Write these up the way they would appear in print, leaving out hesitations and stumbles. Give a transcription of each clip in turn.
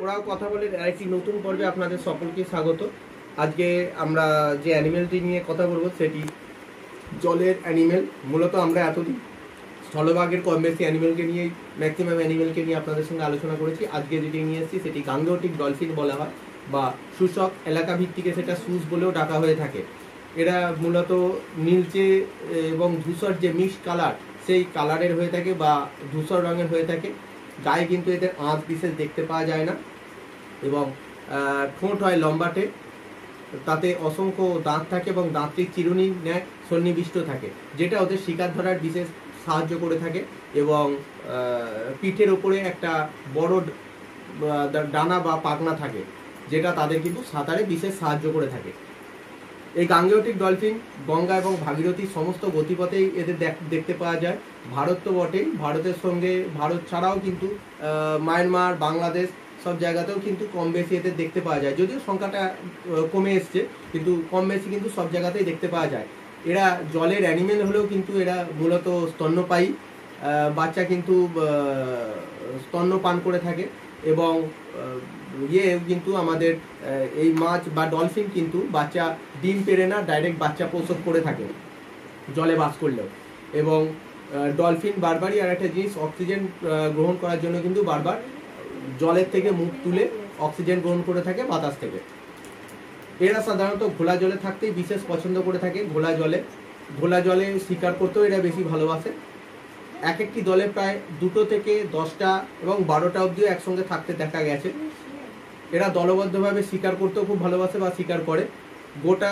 ওরাও কথা বলে আরেকটি নতুন পর্বে আপনাদের সকলকে স্বাগত। আজকে আমরা যে অ্যানিমেলটি নিয়ে কথা বলবো সেটি জলের অ্যানিমেল। মূলত আমরা এতদিন স্থলভাগের কম বেশি অ্যানিমেলকে নিয়েই ম্যাক্সিমাম অ্যানিমেলকে নিয়ে আপনাদের সঙ্গে আলোচনা করেছি। আজকে যেটি নিয়ে এসেছি সেটি গাঙ্গেয়টিক ডলফিন বলা হয় বা শুষ্ক এলাকা ভিত্তিকে সেটা সুস বলেও ডাকা হয়ে থাকে। এরা মূলত নীলচে এবং ধূসর যে মিক্সড কালার সেই কালারের হয়ে থাকে বা ধূসর রঙের হয়ে থাকে। গায়ে কিন্তু এদের আঁচ বিশেষ দেখতে পাওয়া যায় না এবং ঠোঁট হয় লম্বাটে, তাতে অসংখ্য দাঁত থাকে এবং দাঁতটি চিরুনি ন্যায় সন্নিবিষ্ট থাকে, যেটা ওদের শিকার ধরার বিশেষ সাহায্য করে থাকে। এবং পিঠের ওপরে একটা বড় ডানা বা পাখনা থাকে, যেটা তাদের কিন্তু সাঁতারে বিশেষ সাহায্য করে থাকে। এই গাঙ্গেয়টিক ডলফিন গঙ্গা এবং ভাগীরথী সমস্ত গতিপথেই এদের দেখতে পাওয়া যায়। ভারত তো বটেই, ভারতের সঙ্গে ভারত ছাড়াও কিন্তু মায়ানমার, বাংলাদেশ সব জায়গাতেও কিন্তু কম বেশি এদের দেখতে পাওয়া যায়। যদিও সংখ্যাটা কমে এসছে, কিন্তু কম বেশি কিন্তু সব জায়গাতেই দেখতে পাওয়া যায়। এরা জলের অ্যানিমেল হলেও কিন্তু এরা মূলত স্তন্যপায়ী। বাচ্চা কিন্তু স্তন্য পান করে থাকে এবং কিন্তু আমাদের এই মাছ বা ডলফিন কিন্তু বাচ্চা ডিম পেড়ে না, ডাইরেক্ট বাচ্চা প্রসব করে থাকে জলে বাস করলেও। এবং ডলফিন বারবারই আর একটা জিনিস, অক্সিজেন গ্রহণ করার জন্য কিন্তু বারবার জলের থেকে মুখ তুলে অক্সিজেন গ্রহণ করে থাকে বাতাস থেকে। এরা সাধারণত ঘোলা জলে থাকতেই বিশেষ পছন্দ করে থাকে। ঘোলা জলে শিকার করতেও এরা বেশি ভালোবাসে। এক একটি দলে প্রায় 2 থেকে 10টা এবং 12টা অবধিও একসঙ্গে থাকতে দেখা গেছে। এরা দলবদ্ধভাবে শিকার করতেও খুব ভালোবাসে বা শিকার করে। গোটা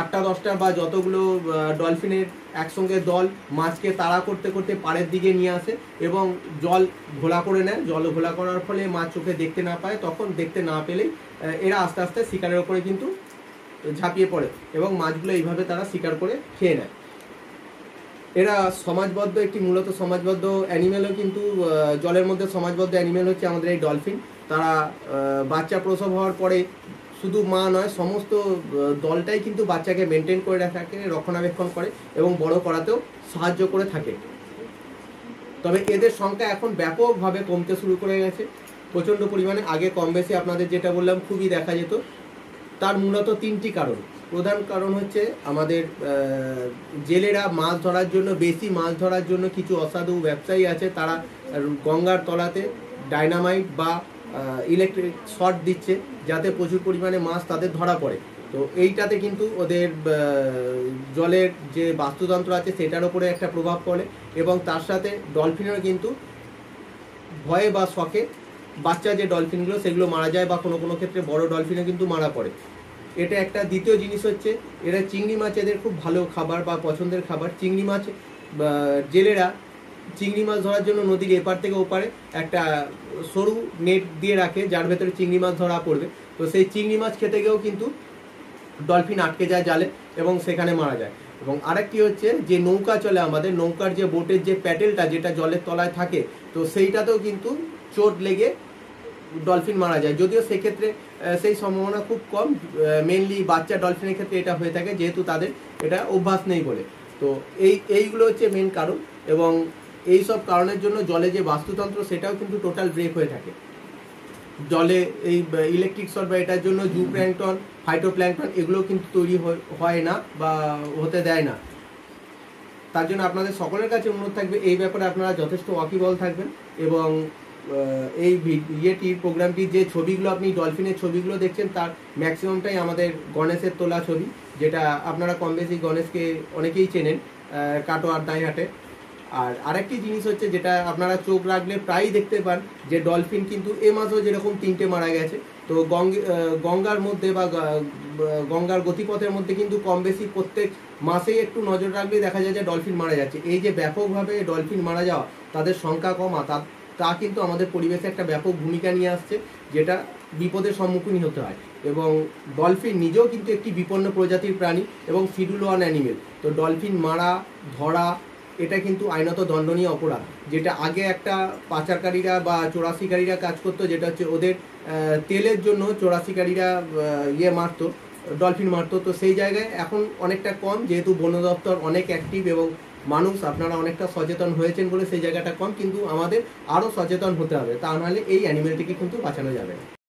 8টা 10টা বা যতগুলো ডলফিনের একসঙ্গে দল মাছকে তাড়া করতে করতে পাড়ের দিকে নিয়ে আসে এবং জল ঘোলা করে নেয়। জল ঘোলা করার ফলে মাছ চোখে দেখতে না পায়, তখন দেখতে না পেলেই এরা আস্তে আস্তে শিকারের ওপরে কিন্তু ঝাঁপিয়ে পড়ে এবং মাছগুলো এইভাবে তারা শিকার করে খেয়ে নেয়। এরা সমাজবদ্ধ, একটি মূলত সমাজবদ্ধ অ্যানিমেলও কিন্তু জলের মধ্যে সমাজবদ্ধ অ্যানিমেল হচ্ছে আমাদের এই ডলফিন। তারা বাচ্চা প্রসব হওয়ার পরে শুধু মা নয়, সমস্ত দলটাই কিন্তু বাচ্চাকে মেনটেন করে রাখাকে রক্ষণাবেক্ষণ করে এবং বড় করাতেও সাহায্য করে থাকে। তবে এদের সংখ্যা এখন ব্যাপকভাবে কমতে শুরু করে গেছে, প্রচণ্ড পরিমাণে। আগে কম বেশি আপনাদের যেটা বললাম খুবই দেখা যেত। তার মূলত 3টি কারণ। প্রধান কারণ হচ্ছে আমাদের জেলেরা মাছ ধরার জন্য, বেশি মাছ ধরার জন্য কিছু অসাধু ব্যবসায়ী আছে, তারা গঙ্গার তলাতে ডাইনামাইট বা ইলেকট্রিক শর্ট দিচ্ছে যাতে প্রচুর পরিমাণে মাছ তাদের ধরা পড়ে। তো এইটাতে কিন্তু ওদের জলের যে বাস্তুতন্ত্র আছে সেটার উপরে একটা প্রভাব পড়ে এবং তার সাথে ডলফিনেরও কিন্তু ভয়ে বা শখে বাচ্চা যে ডলফিনগুলো সেগুলো মারা যায় বা কোনো কোনো ক্ষেত্রে বড় ডলফিনও কিন্তু মারা পড়ে। এটা একটা। দ্বিতীয় জিনিস হচ্ছে এরা চিংড়ি মাছ এদের খুব ভালো খাবার বা পছন্দের খাবার। চিংড়ি মাছ, জেলেরা চিংড়ি মাছ ধরার জন্য নদীর এপার থেকে ওপারে একটা সরু নেট দিয়ে রাখে, যার ভেতরে চিংড়ি মাছ ধরা পড়বে। তো সেই চিংড়ি মাছ খেতে গিয়েও কিন্তু ডলফিন আটকে যায় জালে এবং সেখানে মারা যায়। এবং আরেকটি হচ্ছে যে নৌকা চলে আমাদের, নৌকার যে বোটের যে প্যাডেলটা যেটা জলের তলায় থাকে, তো সেইটাতেও কিন্তু চোট লেগে ডলফিন মারা যায়। যদিও সেক্ষেত্রে সেই সম্ভাবনা খুব কম, মেনলি বাচ্চা ডলফিনের ক্ষেত্রে এটা হয়ে থাকে যেহেতু তাদের এটা অভ্যাস নেই বলে। তো এইগুলো হচ্ছে মেন কারণ এবং এই সব কারণের জন্য জলে যে বাস্তুতন্ত্র সেটাও কিন্তু টোটাল ব্রেক হয়ে থাকে। জলে এই ইলেকট্রিক শর্ট বা এটার জন্য জু প্ল্যাঙ্কটন, ফাইটোপ্ল্যাঙ্কটন এগুলো কিন্তু তৈরি হয় না বা হতে দেয় না। তার জন্য আপনাদের সকলের কাছে অনুরোধ থাকবে এই ব্যাপারে আপনারা যথেষ্ট ওয়াকিবল থাকবেন এবং এই প্রোগ্রামটির যে ছবিগুলো আপনি ডলফিনের ছবিগুলো দেখছেন তার ম্যাক্সিমামটাই আমাদের গণেশের তোলা ছবি, যেটা আপনারা কম বেশি গণেশকে অনেকেই চেনেন কাটোয়ার দাঁইহাটে। আর আরেকটি জিনিস হচ্ছে যেটা আপনারা চোখ রাখলে প্রায়ই দেখতে পান যে ডলফিন কিন্তু এ মাসেও যেরকম 3টে মারা গেছে। তো গঙ্গার মধ্যে বা গঙ্গার গতিপথের মধ্যে কিন্তু কম বেশি প্রত্যেক মাসেই একটু নজর রাখলে দেখা যায় যে ডলফিন মারা যাচ্ছে। এই যে ব্যাপকভাবে ডলফিন মারা যাওয়া, তাদের সংখ্যা কমা, তা কিন্তু আমাদের পরিবেশে একটা ব্যাপক ভূমিকা নিয়ে আসছে, যেটা বিপদের সম্মুখীন হতে হয়। এবং ডলফিন নিজেও কিন্তু একটি বিপন্ন প্রজাতির প্রাণী এবং শিডিউল 1 অ্যানিমেল। তো ডলফিন মারা, ধরা এটা কিন্তু আইনত দণ্ডনীয় অপরাধ, যেটা আগে একটা পাচারকারীরা বা চোরাশিকারীরা কাজ করতো, যেটা হচ্ছে ওদের তেলের জন্য চোরাশিকারীরা মারতো, ডলফিন মারতো। তো সেই জায়গায় এখন অনেকটা কম, যেহেতু বন দপ্তর অনেক অ্যাক্টিভ এবং মানুষ আপনারা অনেকটা সচেতন হয়েছেন বলে সেই জায়গাটা কম, কিন্তু আমাদের আরও সচেতন হতে হবে, তা নাহলে এই অ্যানিমেলটিকে কিন্তু বাঁচানো যাবে না।